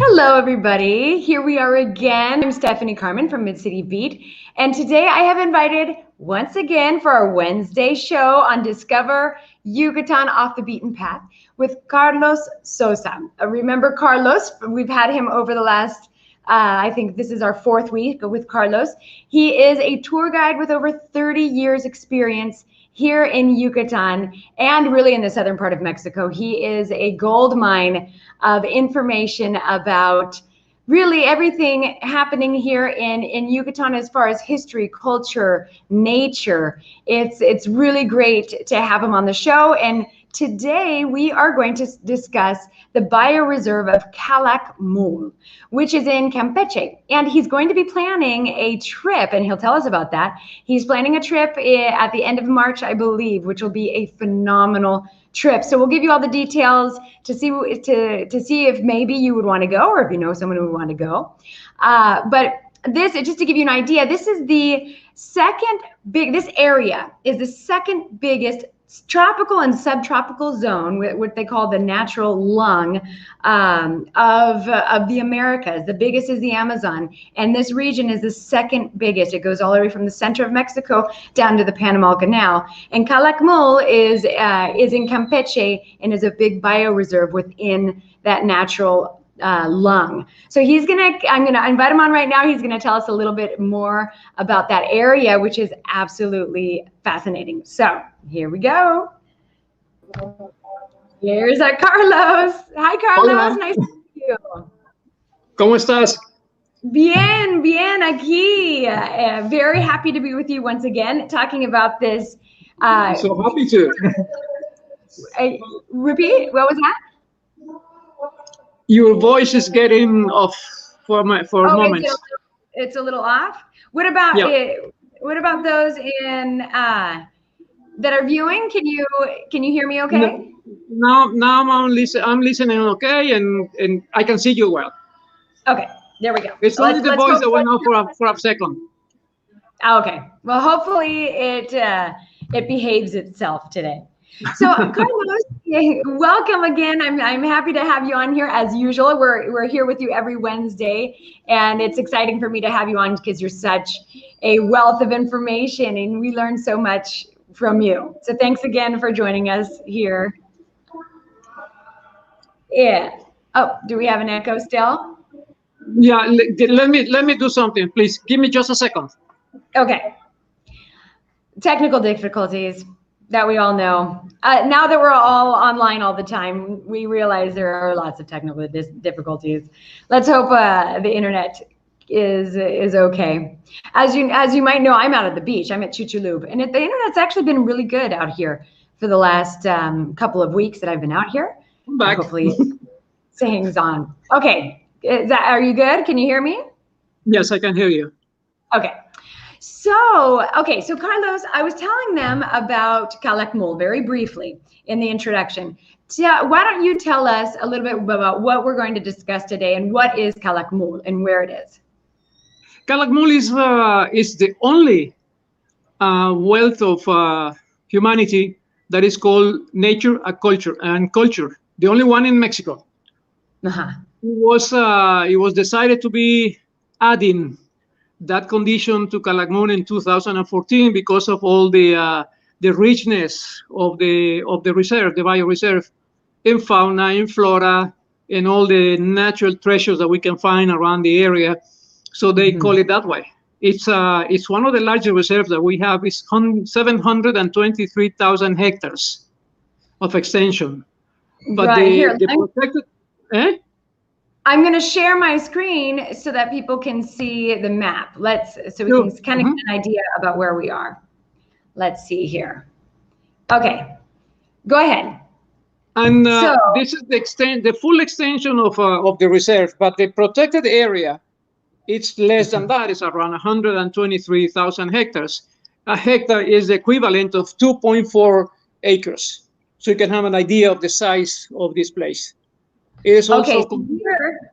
Hello, everybody. Here we are again. I'm Stephanie Carmon from Mid-City Beat, and today I have invited once again for our Wednesday show on Discover Yucatan Off the Beaten Path with Carlos Sosa. Remember Carlos? We've had him over the last, I think this is our fourth week with Carlos. He is a tour guide with over 30 years experience here in Yucatan and really in the southern part of Mexico. He is a gold mine of information about really everything happening here in Yucatan as far as history, culture, nature. It's really great to have him on the show. And today we are going to discuss the bioreserve of Kallakmul, which is in Campeche. And he's going to be planning a trip, and he'll tell us about that. He's planning a trip at the end of March, I believe, which will be a phenomenal trip. So we'll give you all the details to see if maybe you would want to go, or if you know someone who would want to go. But this, just to give you an idea, this is the this area is the second biggest tropical and subtropical zone, what they call the natural lung of the Americas. The biggest is the Amazon, and this region is the second biggest. It goes all the way from the center of Mexico down to the Panama Canal. And Calakmul is in Campeche and is a big bioreserve within that natural lung. So I'm gonna invite him on right now. He's gonna tell us a little bit more about that area, which is absolutely fascinating. So here we go. Here's our Carlos. Hi, Carlos. Hola. Nice to meet you. ¿Cómo estás? Bien, aquí. Very happy to be with you once again, talking about this. So happy to. Repeat, what was that? Your voice is getting off for moments. It's a little off. What about what about those in that are viewing? Can you hear me okay? Now I'm listening okay, and I can see you well. Okay, there we go. It's only the voice that went off for a second. Okay. Well, hopefully it behaves itself today. So Carlos, welcome again. I'm happy to have you on here as usual. We're here with you every Wednesday, and it's exciting for me to have you on because you're such a wealth of information, and we learn so much from you. So thanks again for joining us here. Yeah. Oh, do we have an echo still? Yeah. Let me do something, please. Give me just a second. Okay. Technical difficulties that we all know. Now that we're all online all the time, we realize there are lots of technical difficulties. Let's hope the internet is okay. As you might know, I'm out at the beach. I'm at Chuchulub, and the internet's actually been really good out here for the last couple of weeks that I've been out here. I'm back. Hopefully, it hangs on. Okay, are you good? Can you hear me? Yes, I can hear you. Okay. So Carlos, I was telling them about Calakmul very briefly in the introduction. Why don't you tell us a little bit about what we're going to discuss today and what is Calakmul and where it is? Calakmul is the only wealth of humanity that is called nature and culture. The only one in Mexico. Uh-huh. It was decided to be adding that condition to Calakmul in 2014 because of all the richness of the reserve, the bioreserve, in fauna, in flora, and all the natural treasures that we can find around the area. So they call it that way. It's one of the largest reserves that we have. It's 723,000 hectares of extension. But right, the protected. I'm going to share my screen so that people can see the map. So we can kind of get an idea about where we are. Let's see here. Okay, go ahead. And this is the full extension of the reserve, but the protected area, it's less than that. It's around 123,000 hectares. A hectare is the equivalent of 2.4 acres. So you can have an idea of the size of this place. It is also here,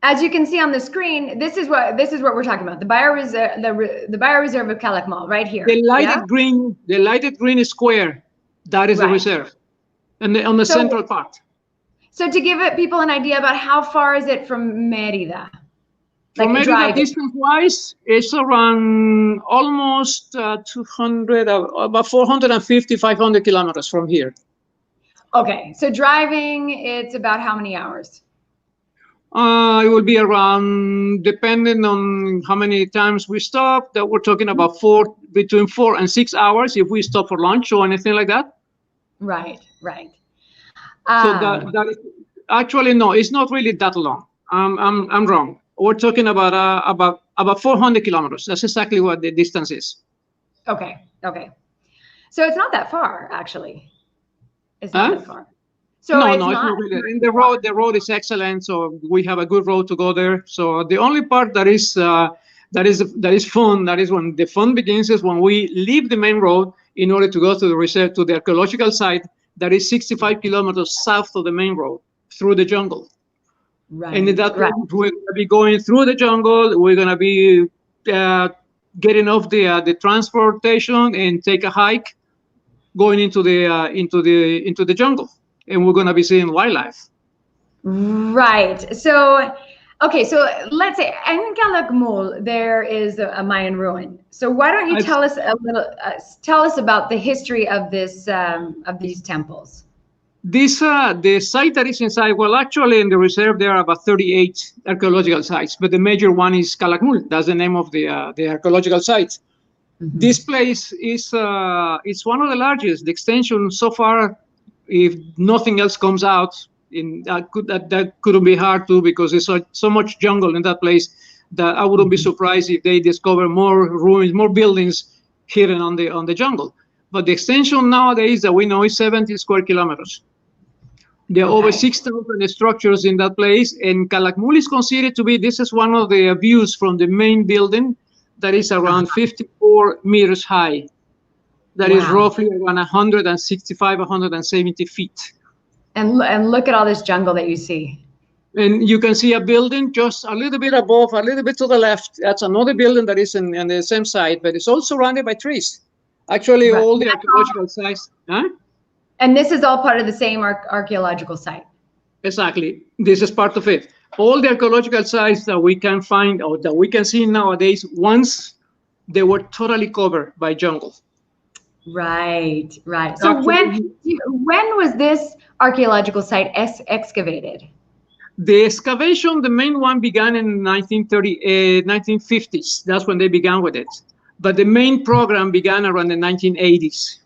as you can see on the screen, this is what we're talking about. The bioreserve, the bioreserve of Calakmul, right here. The lighted green square, that is the reserve, and on the central part. So to give people an idea about how far is it from Merida? From Merida, distance-wise, it's around almost 200, about 450, 500 kilometers from here. Okay, so driving, it's about how many hours? It will be around, depending on how many times we stop, that we're talking about between 4 and 6 hours if we stop for lunch or anything like that. Right, right. So that is, actually, no, it's not really that long. I'm wrong. We're talking about 400 kilometers. That's exactly what the distance is. Okay, okay. So it's not that far, actually. It's not that far. So no, it's no, not, it's not really. And the road is excellent, so we have a good road to go there. So the only part that is fun, that is when the fun begins, is when we leave the main road in order to go to the reserve, to the archaeological site that is 65 kilometers south of the main road through the jungle. Right. And in that way, we're going to be going through the jungle. We're going to be getting off the transportation and take a hike, going into the jungle, and we're going to be seeing wildlife. Right. So, okay. So let's say in Calakmul there is a Mayan ruin. So why don't you tell us a little? Tell us about the history of this of these temples. This the site that is inside. Well, actually, in the reserve there are about 38 archaeological sites, but the major one is Kallakmul. That's the name of the archaeological site. Mm-hmm. This place is it's one of the largest. The extension so far, if nothing else comes out, that couldn't be hard to, because there's so much jungle in that place that I wouldn't be surprised if they discover more ruins, more buildings hidden on the jungle. But the extension nowadays that we know is 70 square kilometers. There are over 6,000 structures in that place, and Calakmul is considered to be, this is one of the views from the main building that is around 54 meters high. That is roughly around 165, 170 feet. And look at all this jungle that you see. And you can see a building just a little bit above, a little bit to the left. That's another building that is in the same site, but it's all surrounded by trees. Actually, all the archaeological sites. Huh? And this is all part of the same archaeological site. Exactly. This is part of it. All the archaeological sites that we can find or that we can see nowadays, once they were totally covered by jungle. Right, right. So when was this archaeological site excavated? The excavation, the main one, began in 1950s. That's when they began with it. But the main program began around the 1980s.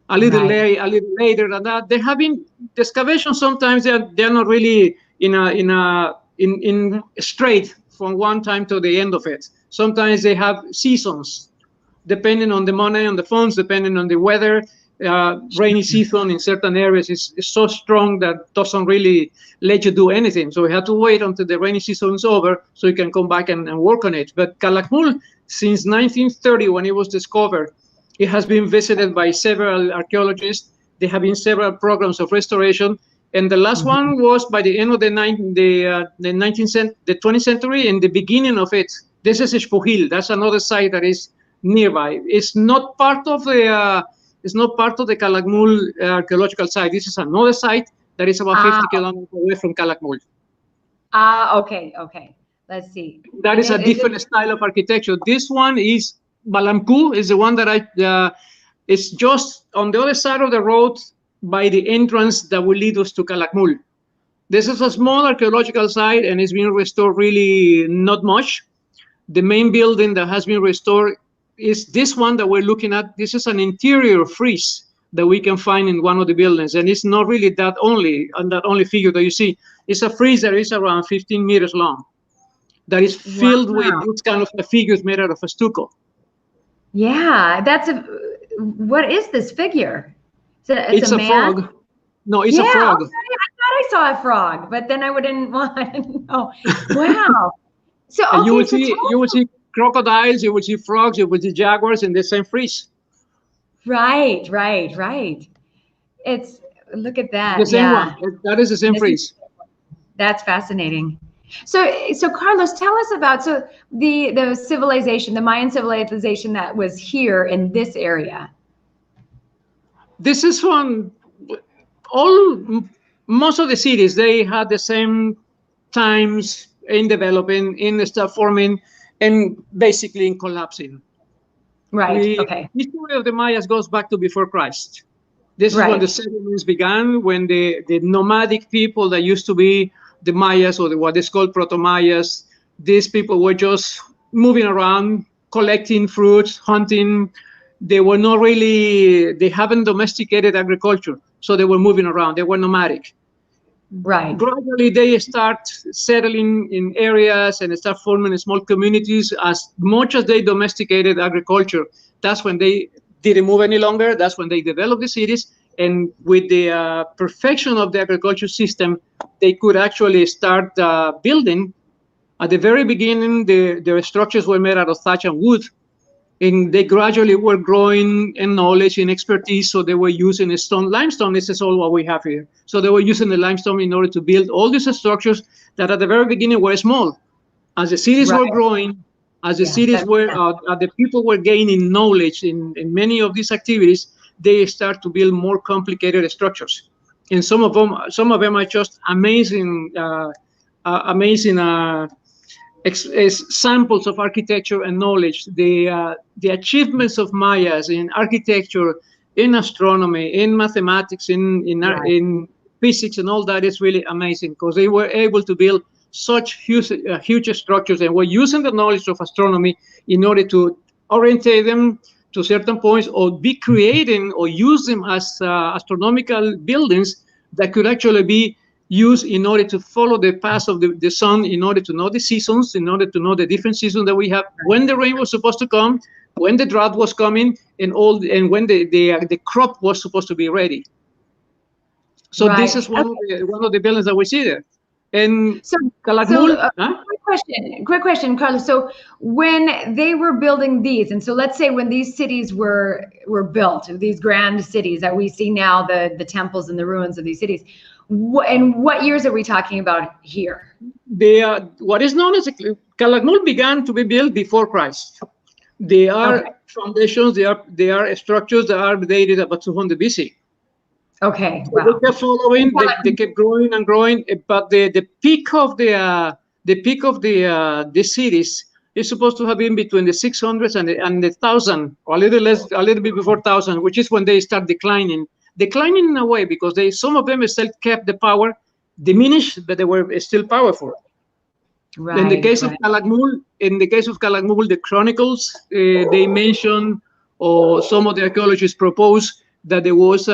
A little later than that. There have been excavations. Sometimes they're not really in straight from one time to the end of it. Sometimes they have seasons, depending on the money, on the funds, depending on the weather. Rainy season in certain areas is so strong that doesn't really let you do anything. So we have to wait until the rainy season is over so you can come back and work on it. But Calakmul, since 1930, when it was discovered, it has been visited by several archaeologists. There have been several programs of restoration. And the last one was by the end of the 20th century, in the beginning of it. This is Espujil. That's another site that is nearby. It's not part of the Calakmul archaeological site. This is another site that is about 50 kilometers away from Calakmul. Okay. Let's see. That is a different style of architecture. This one is Balamku, is the one that it's just on the other side of the road by the entrance that will lead us to Calakmul. This is a small archaeological site, and it's being restored really not much. The main building that has been restored is this one that we're looking at. This is an interior frieze that we can find in one of the buildings, and it's not really that only figure that you see. It's a frieze that is around 15 meters long, that is filled with this kind of figures made out of a stucco. Yeah, what is this figure? It's a frog. No, it's a frog. Okay. I thought I saw a frog, but then I didn't know. Wow. So you will see crocodiles, you will see frogs, you will see jaguars in the same frieze. Right. Look at that. The same one. That is the same frieze. That's fascinating. So Carlos, tell us about the civilization, the Mayan civilization that was here in this area. This is most of the cities, they had the same times in developing, in start forming, and basically in collapsing. Right. The Okay. history of the Mayas goes back to before Christ. This is when Right. the settlements began, when the nomadic people that used to be the Mayas, or what is called Proto-Mayas, these people were just moving around, collecting fruits, hunting. They were not really, they haven't domesticated agriculture, so they were moving around, they were nomadic. Right. Gradually, they start settling in areas and start forming small communities. As much as they domesticated agriculture, that's when they didn't move any longer. That's when they developed the cities. And with the perfection of the agriculture system, they could actually start building. At the very beginning, their structures were made out of thatch and wood. And they gradually were growing in knowledge and expertise, so they were using stone. Limestone, this is all what we have here. So they were using the limestone in order to build all these structures that at the very beginning were small. As the cities were growing, as the cities were, the people were gaining knowledge in many of these activities, they start to build more complicated structures. And some of them are just amazing, samples of architecture and knowledge. The achievements of Mayas in architecture, in astronomy, in mathematics, in physics, and all that is really amazing, because they were able to build such huge structures, and were using the knowledge of astronomy in order to orientate them to certain points, or be creating or use them as astronomical buildings that could actually be used in order to follow the path of the sun, in order to know the seasons, in order to know the different seasons that we have, when the rain was supposed to come, when the drought was coming, and when the crop was supposed to be ready. So this is one of the buildings that we see there. And so, Kallakmul, quick question, Carlos. So when they were building these, and so let's say when these cities were built, these grand cities that we see now, the temples and the ruins of these cities, and what years are we talking about here? What is known as Kallakmul began to be built before Christ. They are foundations, they are structures that are dated about 200 BC. Okay. So they kept following. They kept growing and growing. But the peak of the cities is supposed to have been between the 600s and the 1,000, or a little bit before 1,000, which is when they start declining in a way, because some of them still kept the power, diminished, but they were still powerful. Right. In the case of Kallakmul, the chronicles they mention, or some of the archaeologists propose, that there was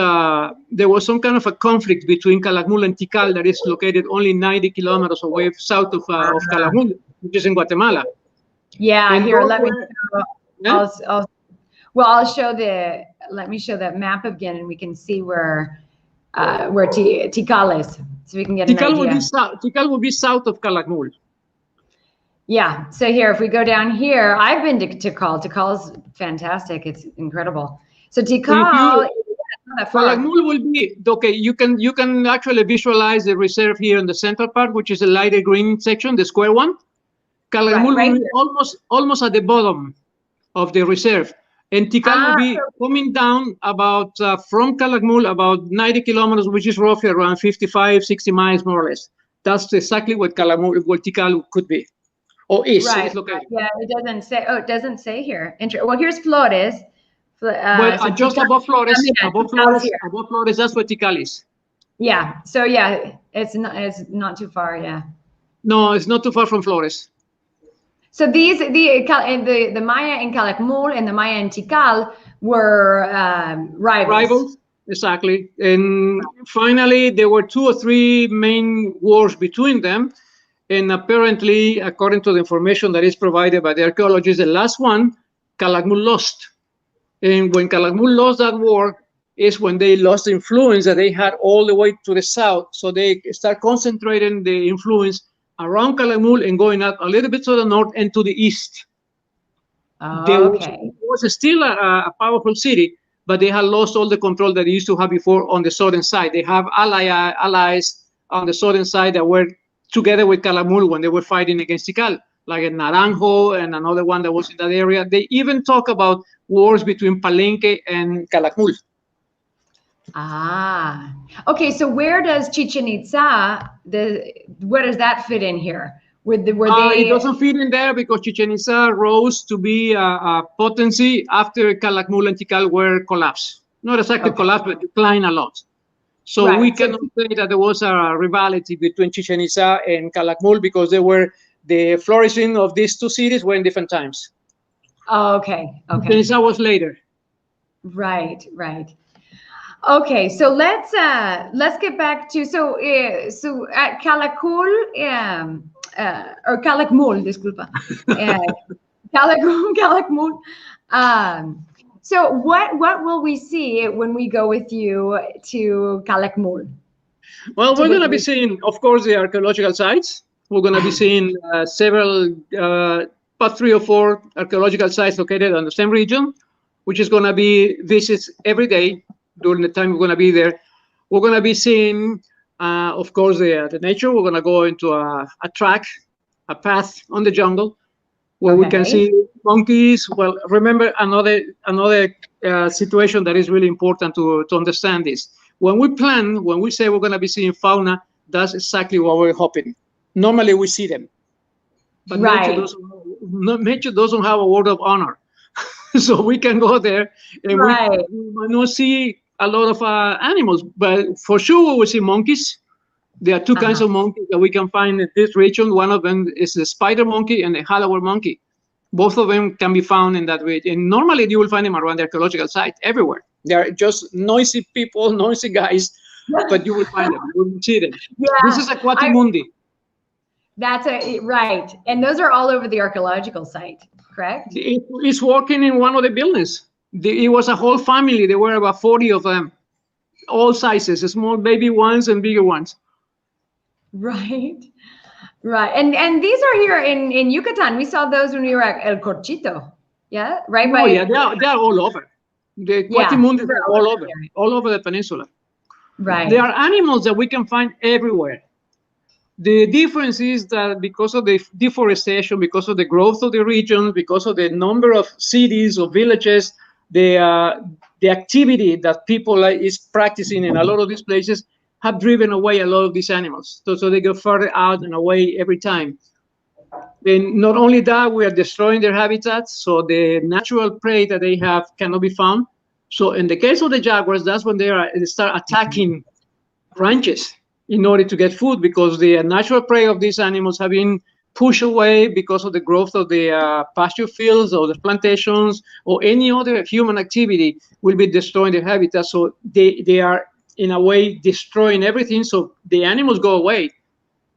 some kind of a conflict between Kallakmul and Tikal, that is located only 90 kilometers away south of Kallakmul, which is in Guatemala. Yeah, and here, let me show, let me show that map again, and we can see where Tikal is, so we can get an idea. Tikal will be south of Kallakmul. Yeah, so here, if we go down here, I've been to Tikal. Tikal is fantastic. It's incredible. So Tikal, Kallakmul will be okay. You can actually visualize the reserve here in the central part, which is a lighter green section, the square one. Kallakmul will be almost at the bottom of the reserve, and Tikal will be coming down about from Kallakmul about 90 kilometers, which is roughly around 55, 60 miles more or less. That's exactly what Tikal could be, or is. Right. Yeah, it doesn't say. Oh, it doesn't say here. Well, here's Flores. So just above Flores, above Flores, that's where Tikal is. Yeah. So yeah, it's not too far. Yeah. No, it's not too far from Flores. So the Maya in Calakmul and the Maya in Tikal were rivals. Exactly. And finally, there were 2 or 3 main wars between them. And apparently, according to the information that is provided by the archaeologists, the last one, Kallakmul lost. And when Kallakmul lost that war is when they lost the influence that they had all the way to the south. So they start concentrating the influence around Kallakmul and going out a little bit to the north and to the east. It was still a powerful city, but they had lost all the control that they used to have before on the southern side. They have allies on the southern side that were together with Kallakmul when they were fighting against Tikal, like Naranjo and another one that was in that area. They even talk about wars between Palenque and Kallakmul. Ah, okay. So where does Chichen Itza, where does that fit in here? It doesn't fit in there because Chichen Itza rose to be a potency after Calakmul and Tikal were collapsed. Not exactly collapsed, but declined a lot. So we cannot say that there was a rivalry between Chichen Itza and Calakmul because the flourishing of these two cities were in different times. Oh, okay. Okay. Chichen Itza was later. Right. Right. Okay, so let's get back to so at Kallakmul or Kallakmul, disculpa, Kallakmul. So what will we see when we go with you to Kallakmul? Well, we're going to be seeing, of course, the archaeological sites. We're going to be seeing several, about 3 or 4 archaeological sites located on the same region, which is going to be visits every day during the time we're going to be there. We're going to be seeing, of course, the nature. We're going to go into a track, a path on the jungle, where we can see monkeys. Well, remember another situation that is really important to understand this. When we say we're going to be seeing fauna, that's exactly what we're hoping. Normally we see them, but nature doesn't have a word of honor. So we can go there and we might not see a lot of animals, but for sure we will see monkeys. There are 2 kinds of monkeys that we can find in this region. One of them is the spider monkey and the hallowed monkey. Both of them can be found in that region. And normally you will find them around the archaeological site everywhere. They're just noisy people, noisy guys, but you will find them. You will see them. Yeah. This is a Quatimundi. That's right. And those are all over the archaeological site, correct? It's working in one of the buildings. It was a whole family. There were about 40 of them, all sizes, small baby ones and bigger ones. Right. Right. And these are here in Yucatan. We saw those when we were at El Corchito. Yeah. Right. Oh, yeah. They're all over. The Quatimundi are all over the peninsula. Right. There are animals that we can find everywhere. The difference is that because of the deforestation, because of the growth of the region, because of the number of cities or villages, the activity that people is practicing in a lot of these places have driven away a lot of these animals. So they go further out and away every time. And not only that, we are destroying their habitats, so the natural prey that they have cannot be found. So in the case of the jaguars, that's when they start attacking ranches in order to get food, because the natural prey of these animals have been pushed away because of the growth of the pasture fields or the plantations or any other human activity will be destroying their habitat. So they are in a way destroying everything, so the animals go away.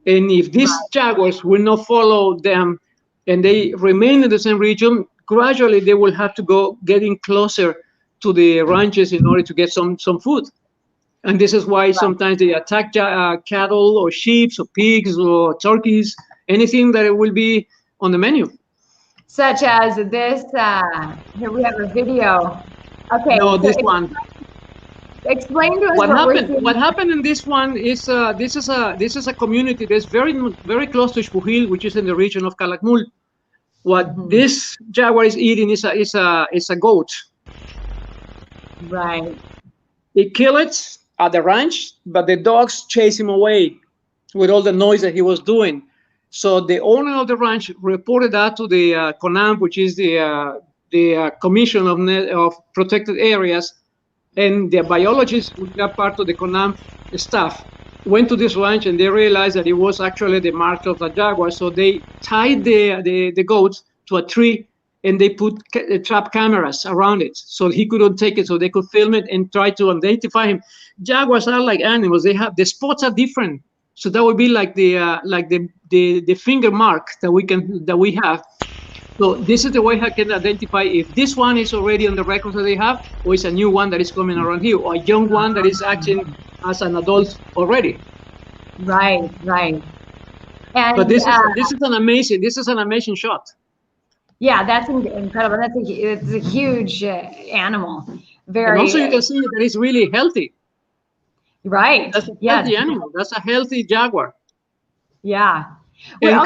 And if these jaguars will not follow them and they remain in the same region, gradually they will have to go getting closer to the ranches in order to get some food. And this is why sometimes they attack cattle or sheep or pigs or turkeys, anything that will be on the menu. Such as this, here we have a video. Okay. No, this one. Explain to us what happened in this one is this is a community that's very close to Xpujil, which is in the region of Calakmul. What this jaguar is eating is a goat. Right. He killed it at the ranch, but the dogs chased him away with all the noise that he was doing. So the owner of the ranch reported that to the CONAMP, which is the Commission of Protected Areas. And the biologists, which are part of the CONAMP staff, went to this ranch and they realized that it was actually the mark of the jaguar. So they tied the goats to a tree and they put trap cameras around it so he couldn't take it, so they could film it and try to identify him. Jaguars are like animals; they have the spots are different. So that would be like the finger mark that we have. So this is the way I can identify if this one is already on the records that they have, or it's a new one that is coming around here, or a young one that is acting as an adult already. Right. And but this is an amazing shot. Yeah, that's incredible. It's a huge animal. And also you can see that it's really healthy. Right. That's a healthy animal. That's a healthy jaguar. Yeah. And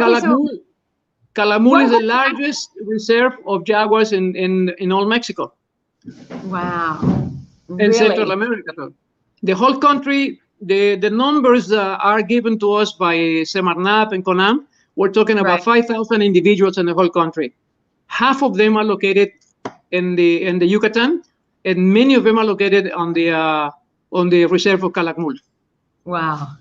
Calakmul is the largest reserve of jaguars in all Mexico. Wow. In Central America. The whole country, the numbers are given to us by Semarnat and CONAM. We're talking about 5,000 individuals in the whole country. Half of them are located in the Yucatan, and many of them are located on the reserve of Calakmul. Wow.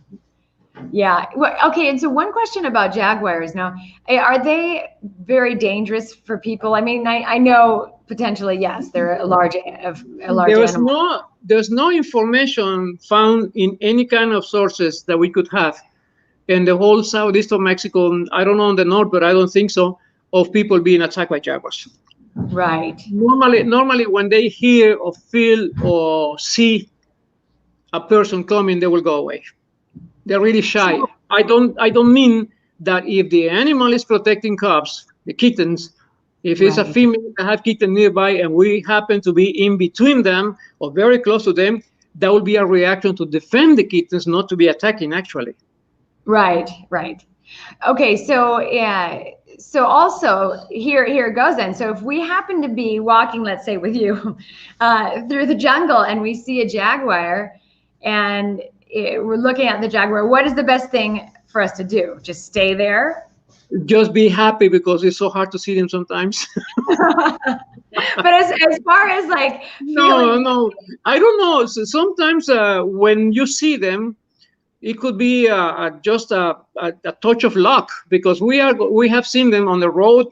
Yeah. Well, okay. And so one question about jaguars now, are they very dangerous for people? I mean, I know potentially, yes, they're a large animal. There's no information found in any kind of sources that we could have in the whole southeast of Mexico. I don't know in the north, but I don't think so, of people being attacked by jaguars. Right. Normally when they hear or feel or see a person coming, they will go away. They're really shy. I don't mean that if the animal is protecting cubs, the kittens, if it's a female that have kitten nearby and we happen to be in between them or very close to them, that will be a reaction to defend the kittens, not to be attacking actually. Right. Okay, so yeah. So also here it goes then. So if we happen to be walking, let's say with you, through the jungle and we see a jaguar and we're looking at the jaguar, what is the best thing for us to do? Just stay there? Just be happy because it's so hard to see them sometimes. But as far as like no, I don't know. So sometimes when you see them, it could be just a touch of luck because we have seen them on the road,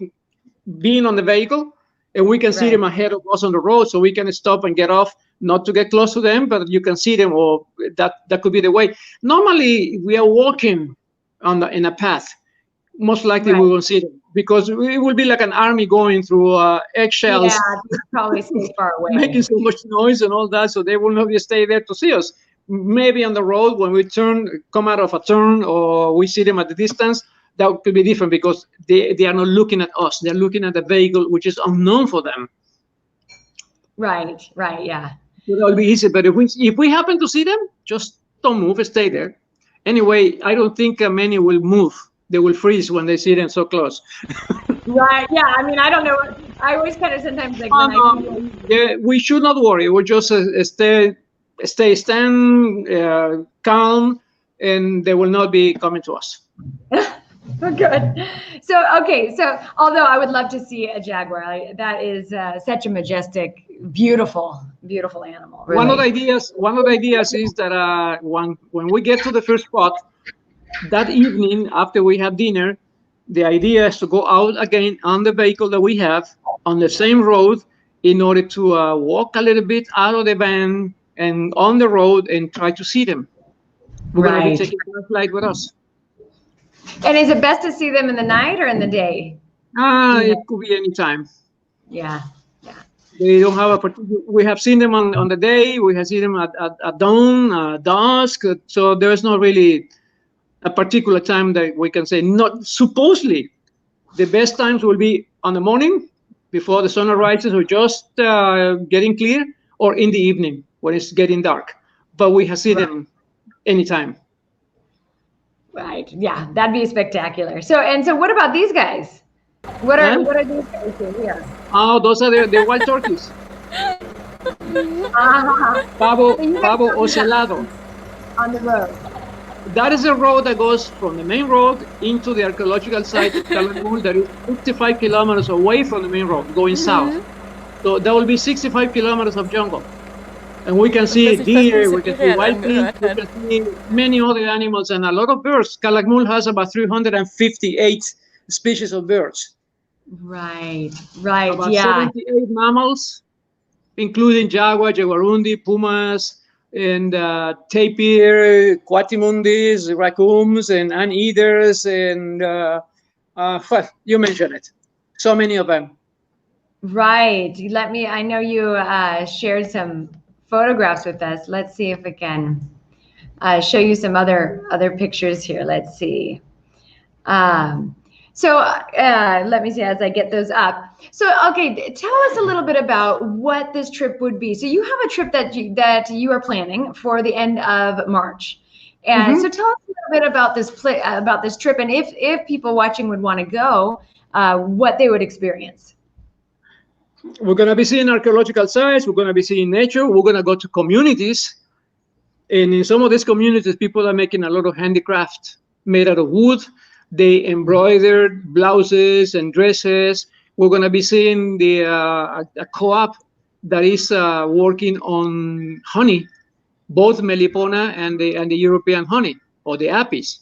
being on the vehicle, and we can see them ahead of us on the road, so we can stop and get off, not to get close to them, but you can see them, or that could be the way. Normally, we are walking in a path. Most likely, we won't see them because it will be like an army going through eggshells. Yeah, probably stay far away, making so much noise and all that, so they will not stay there to see us. Maybe on the road when we come out of a turn, or we see them at the distance, that could be different because they are not looking at us. They're looking at the vehicle, which is unknown for them. Right, yeah. So that will be easy. But if we happen to see them, just don't move, stay there. Anyway, I don't think many will move. They will freeze when they see them so close. Right, yeah. I mean, I don't know. I always kind of sometimes like we should not worry. We'll just stand calm, and they will not be coming to us. Good. So, okay. So, although I would love to see a jaguar, that is such a majestic, beautiful animal. Really. One of the ideas is that when we get to the first spot, that evening after we have dinner, the idea is to go out again on the vehicle that we have on the same road in order to walk a little bit out of the van and on the road and try to see them. We're going to be taking a flight with us. And is it best to see them in the night or in the day? It could be any time. Yeah. They don't have a particular. We have seen them on the day. We have seen them at dawn, dusk. So there's not really a particular time that we can say. Not supposedly, the best times will be on the morning before the sun rises, or just getting clear, or in the evening when it's getting dark. But we have seen them anytime. Right. Yeah, that'd be spectacular. So what about these guys? What are these guys doing here? Oh, those are the wild turkeys. Pavo ocelado. On the road. That is a road that goes from the main road into the archaeological site of Kallakmul, that is 55 kilometers away from the main road, going south. So that will be 65 kilometers of jungle. And we can see deer, we can see wild pigs, we can see many other animals and a lot of birds. Kallakmul has about 358 species of birds. Right, about 78 mammals, including jaguar, jaguarundi, pumas, and tapir, quatimundis, raccoons, and anteaters, and well, you mentioned it. So many of them. Right. I know you shared some photographs with us. Let's see if we can show you some other pictures here. Let's see. Let me see as I get those up. So, okay, tell us a little bit about what this trip would be. So you have a trip that you are planning for the end of March. And so tell us a little bit about this trip, and if people watching would want to go, what they would experience. We're going to be seeing archaeological sites. We're going to be seeing nature. We're going to go to communities And in some of these communities, people are making a lot of handicraft made out of wood. They embroidered blouses and dresses. We're going to be seeing a co-op that is working on honey, both Melipona and the European honey, or the apis.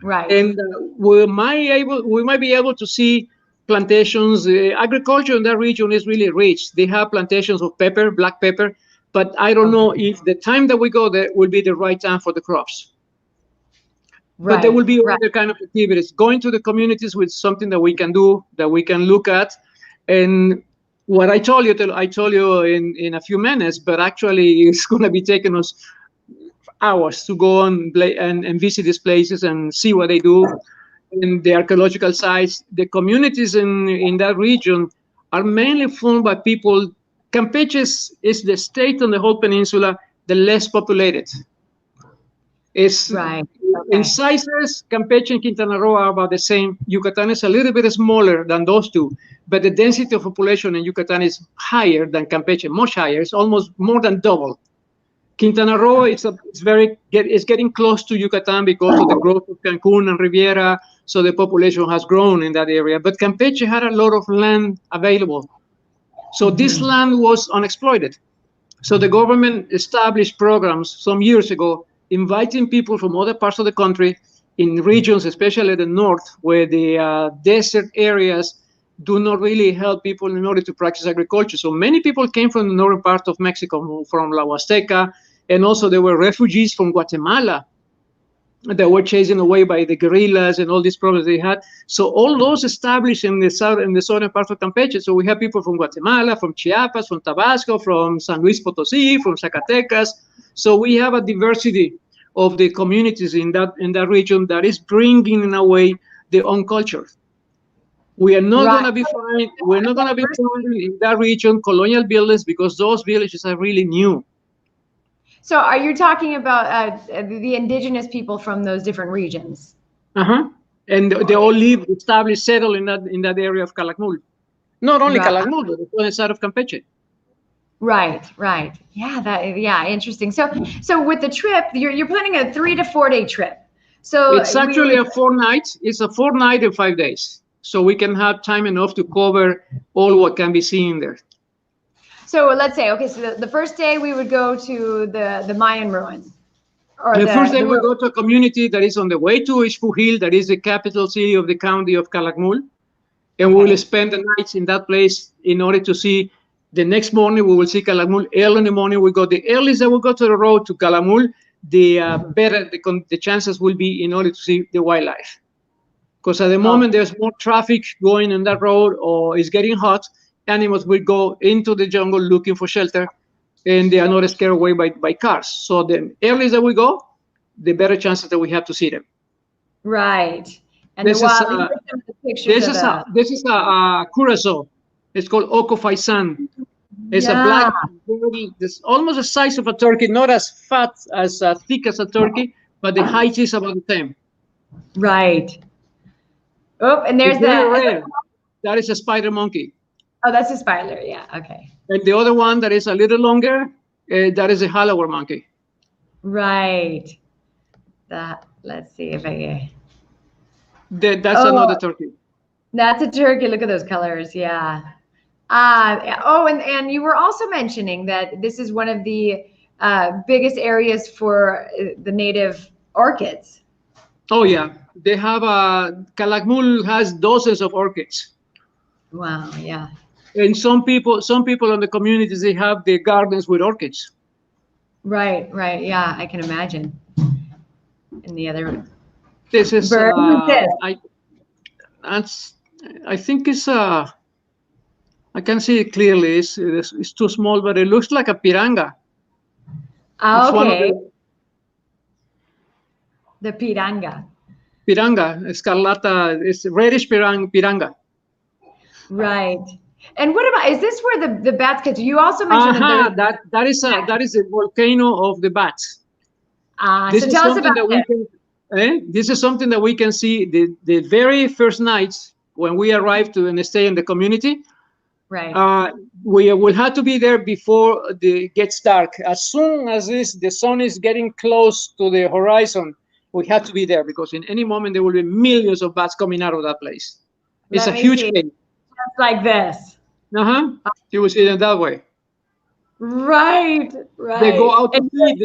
Right. And we might be able to see plantations. Agriculture in that region is really rich. They have plantations of pepper, black pepper, but I don't know if the time that we go there will be the right time for the crops. Right. But there will be other kind of activities. Going to the communities with something that we can do, that we can look at. And what I told you in a few minutes, but actually it's going to be taking us hours to go and visit these places and see what they do in the archaeological sites. The communities in that region are mainly formed by people. Campeche is the state on the whole peninsula the less populated. It's right. In sizes, Campeche and Quintana Roo are about the same. Yucatan is a little bit smaller than those two, but the density of population in Yucatan is higher than Campeche, much higher. It's almost more than double. Quintana Roo is getting close to Yucatan because of the growth of Cancun and Riviera, so the population has grown in that area. But Campeche had a lot of land available. So this land was unexploited. So the government established programs some years ago inviting people from other parts of the country in regions, especially the north, where the desert areas do not really help people in order to practice agriculture. So many people came from the northern part of Mexico, from La Huasteca, and also there were refugees from Guatemala that were chased away by the guerrillas and all these problems they had. So all those established in the southern part of Campeche. So we have people from Guatemala, from Chiapas, from Tabasco, from San Luis Potosí, from Zacatecas. So we have a diversity of the communities in that region that is bringing in a way their own culture. We are not going to be finding in that region colonial buildings because those villages are really new. So are you talking about the indigenous people from those different regions? And they all live, established, settled in that area of Kallakmul. Not only Kallakmul, but the side of Campeche. Right. Yeah, interesting. So with the trip, you're planning a 3 to 4 day trip. So it's actually a 4 nights. It's a 4 night and 5 days. So we can have time enough to cover all what can be seen there. So let's say, okay, so the first day we would go to the Mayan ruins. Or the first day we go to a community that is on the way to Ixfujil, that is the capital city of the county of Calakmul. And we will spend the nights in that place in order to see. The next morning we will see Calakmul. Early in the morning we go. The earliest that we go to the road to Calakmul, the better the chances will be in order to see the wildlife. Because at the moment there's more traffic going on that road, or it's getting hot, animals will go into the jungle looking for shelter, and they are not scared away by cars. So the earliest that we go, the better chances that we have to see them. Right. And this is a curacao. It's called Oko Faisan. It's a black, it's almost the size of a turkey, not as fat, as thick as a turkey, but the height is about the same. Right. Oh, and there's that. That is a spider monkey. Oh, that's a spider. Yeah. Okay. And the other one that is a little longer, that is a jaguar monkey. Right. Let's see if I. That's another turkey. That's a turkey. Look at those colors. Yeah. And you were also mentioning that this is one of the biggest areas for the native orchids. Oh yeah, they have Calakmul has dozens of orchids. Wow. Yeah. And some people in the communities, they have their gardens with orchids. Right. Yeah, I can imagine. And the other. This is I think it's I can see it clearly. It's too small, but it looks like a piranga. Okay. The piranga. Piranga, escarlata, it's reddish piranga. Right. And what about, is this where the bats get? You also mentioned that is a volcano of the bats. So tell us about it. This is something that we can see the very first nights when we arrive to and stay in the community. We will have to be there before it gets dark. As soon as the sun is getting close to the horizon, we have to be there because in any moment there will be millions of bats coming out of that place. It's a huge cave. Just like this. You will see them that way. Right. They go out to feed.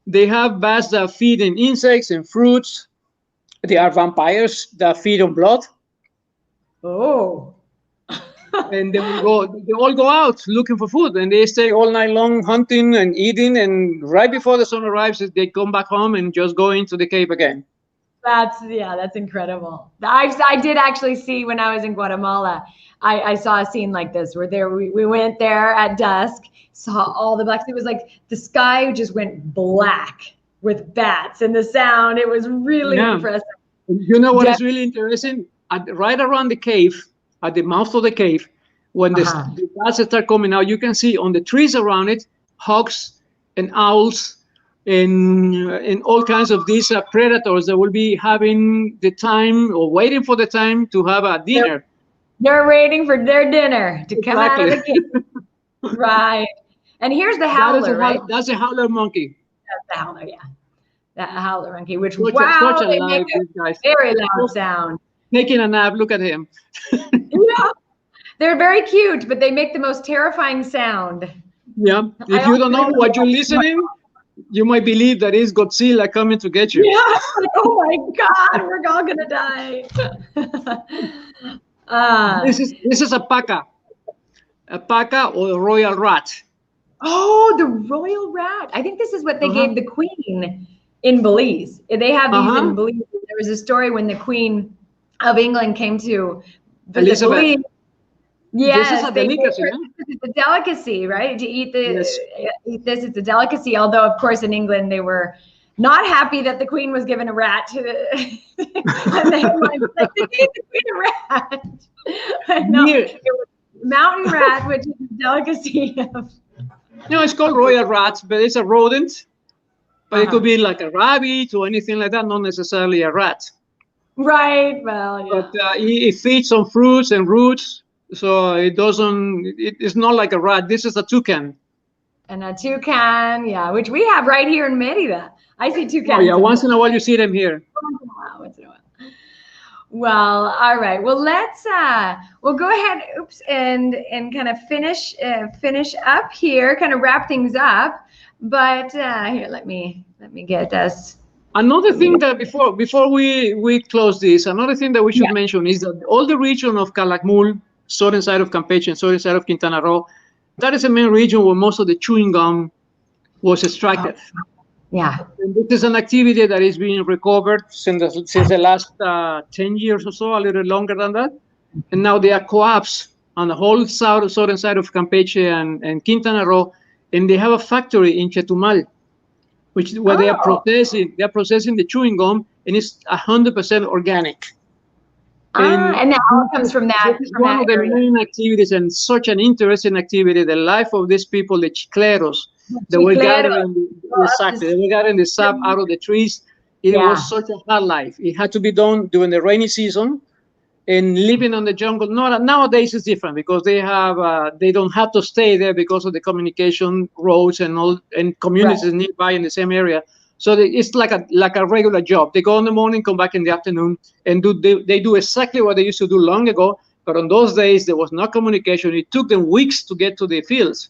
They have bats that feed on insects and fruits. They are vampires that feed on blood. Oh. And they all go out looking for food, and they stay all night long hunting and eating. And right before the sun arrives, they come back home and just go into the cave again. That's incredible. I did actually see when I was in Guatemala. I saw a scene like this where we went there at dusk, saw all the blacks. It was like the sky just went black with bats and the sound. It was really impressive. You know what is really interesting? Right around the cave, at the mouth of the cave, when the bats start coming out, you can see on the trees around it, hawks and owls and all kinds of these predators that will be having the time or waiting for the time to have a dinner. They're waiting for their dinner to come out of the cave. Right. And here's the howler, right? That's a howler monkey. That's the howler, yeah. That howler monkey, which, such they make a very loud sound. Taking a nap, look at him. Yeah. They're very cute, but they make the most terrifying sound. Yeah. If you don't know what you're listening, you might believe that it's Godzilla coming to get you. Yeah. Oh my God, we're all gonna die. This is a paca or a royal rat. Oh, the royal rat. I think this is what they gave the queen in Belize. They have these in Belize. There was a story when the Queen of England came to visit Belize. Yes, this is a delicacy. It's a delicacy, right? To eat this, it's a delicacy. Although, of course, in England they were not happy that the Queen was given a rat to and they gave the Queen a rat. No, it was mountain rat, which is a delicacy of. No, it's called royal rats, but it's a rodent. But it could be like a rabbit or anything like that, not necessarily a rat. Right. Well, yeah. But it feeds on fruits and roots, so it's not like a rat. This is a toucan. And a toucan, yeah, which we have right here in Merida. I see toucans. Oh, yeah, once in a while you see them here. Once in a while. Well, all right. Well, we'll go ahead, and kind of finish up here, kind of wrap things up. But here, let me get us. Another thing that before we close this, another thing that we should mention is that all the region of Calakmul, southern side of Campeche and southern side of Quintana Roo, that is the main region where most of the chewing gum was extracted. Yeah. And this is an activity that is being recovered since the last 10 years or so, a little longer than that. And now there are co-ops on the whole southern side of Campeche and Quintana Roo, and they have a factory in Chetumal, which is where they are processing the chewing gum, and it's 100% organic. And that all comes from that. This is one of the main activities, and such an interesting activity. The life of these people, the chicleros, they were gathering the sap out of the trees. It was such a hard life. It had to be done during the rainy season, and living on the jungle. Nowadays it's different because they don't have to stay there because of the communication roads and communities nearby in the same area. So it's like a regular job. They go in the morning, come back in the afternoon, and they do exactly what they used to do long ago. But on those days there was no communication. It took them weeks to get to the fields.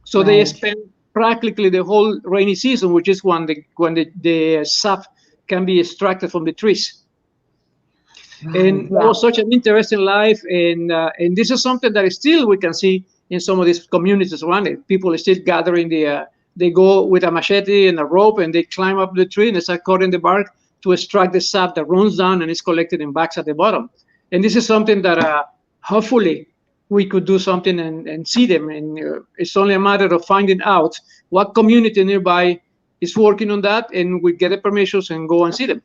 So they spend practically the whole rainy season, which is when the sap can be extracted from the trees. And it was such an interesting life, and this is something that still we can see in some of these communities around it. People are still gathering they go with a machete and a rope, and they climb up the tree and they start cutting the bark to extract the sap that runs down and is collected in bags at the bottom. And this is something that hopefully we could do something and see them. And it's only a matter of finding out what community nearby is working on that, and we get the permissions and go and see them.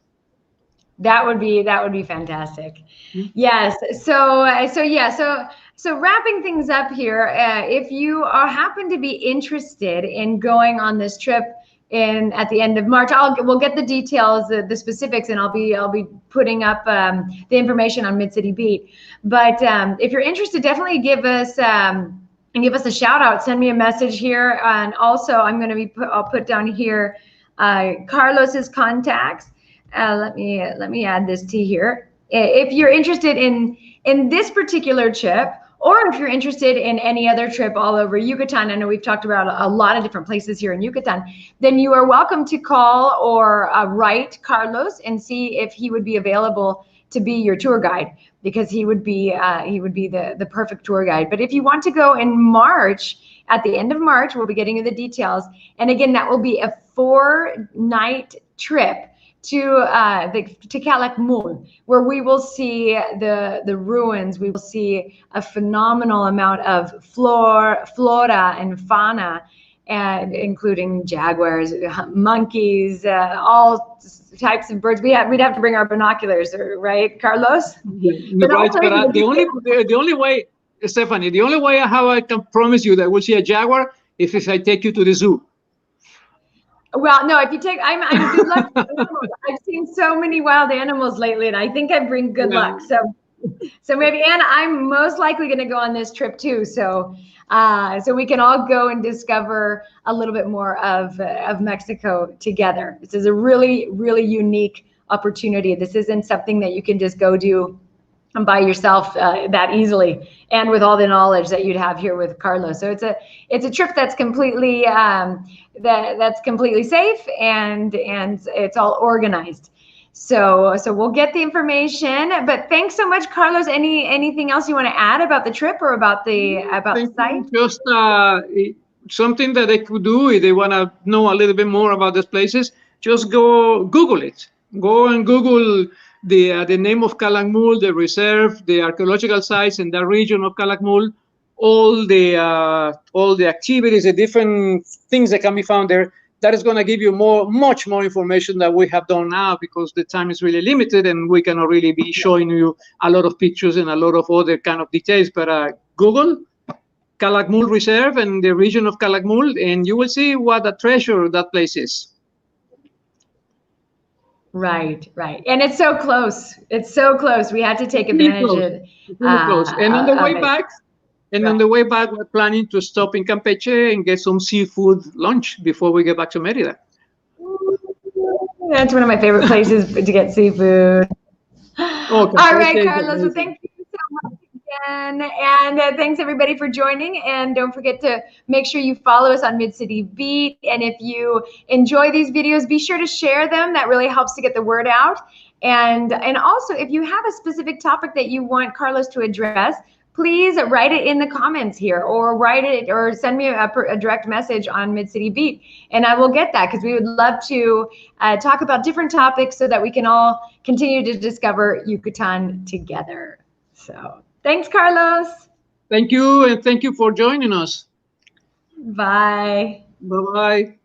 That would be fantastic. Yes. So wrapping things up here, if you happen to be interested in going on this trip at the end of March. We'll get the details, the specifics, and I'll be putting up the information on Mid City Beat. But if you're interested, definitely give us a shout out. Send me a message here, and also I'll put down here Carlos's contacts. Let me add this to here. If you're interested in this particular trip, or if you're interested in any other trip all over Yucatan, I know we've talked about a lot of different places here in Yucatan, then you are welcome to call or write Carlos and see if he would be available to be your tour guide, because he would be the perfect tour guide. But if you want to go in March, at the end of March, we'll be getting you the details. And again, that will be a 4-night trip to Calakmul, where we will see the ruins. We will see a phenomenal amount of flora and fauna, and including jaguars, monkeys, all types of birds. We'd have to bring our binoculars, right, Carlos? Yeah, right. But the only way, Stephanie, the only way how I can promise you that we'll see a jaguar if I take you to the zoo. Well, no, if you take, I'm good luck with animals. I've seen so many wild animals lately, and I think I bring good luck. So maybe, and I'm most likely going to go on this trip too. So we can all go and discover a little bit more of Mexico together. This is a really, really unique opportunity. This isn't something that you can just go do by yourself that easily, and with all the knowledge that you'd have here with Carlos. So it's a trip that's completely that's completely safe, and it's all organized. So we'll get the information. But thanks so much, Carlos. Anything else you want to add about the trip or about the site? Just something that they could do if they want to know a little bit more about these places. Just go Google it. Go and Google the name of Kallakmul, the reserve, the archaeological sites in the region of Kallakmul, all the activities, the different things that can be found there. That is going to give you much more information than we have done now, because the time is really limited and we cannot really be showing you a lot of pictures and a lot of other kind of details. But Google Kallakmul Reserve and the region of Kallakmul, and you will see what a treasure that place is. Right. And it's so close. It's so close. We had to take advantage of it. Really close. And on the way back, on the way back, we're planning to stop in Campeche and get some seafood lunch before we get back to Merida. That's one of my favorite places to get seafood. All right, Carlos. So thank you so much again, and thanks everybody for joining. And don't forget to make sure you follow us on Mid City Beat. And if you enjoy these videos, be sure to share them. That really helps to get the word out. And also, if you have a specific topic that you want Carlos to address, please write it in the comments here, or send me a direct message on Mid City Beat, and I will get that, because we would love to talk about different topics so that we can all continue to discover Yucatan together. So thanks, Carlos. Thank you, and thank you for joining us. Bye. Bye-bye.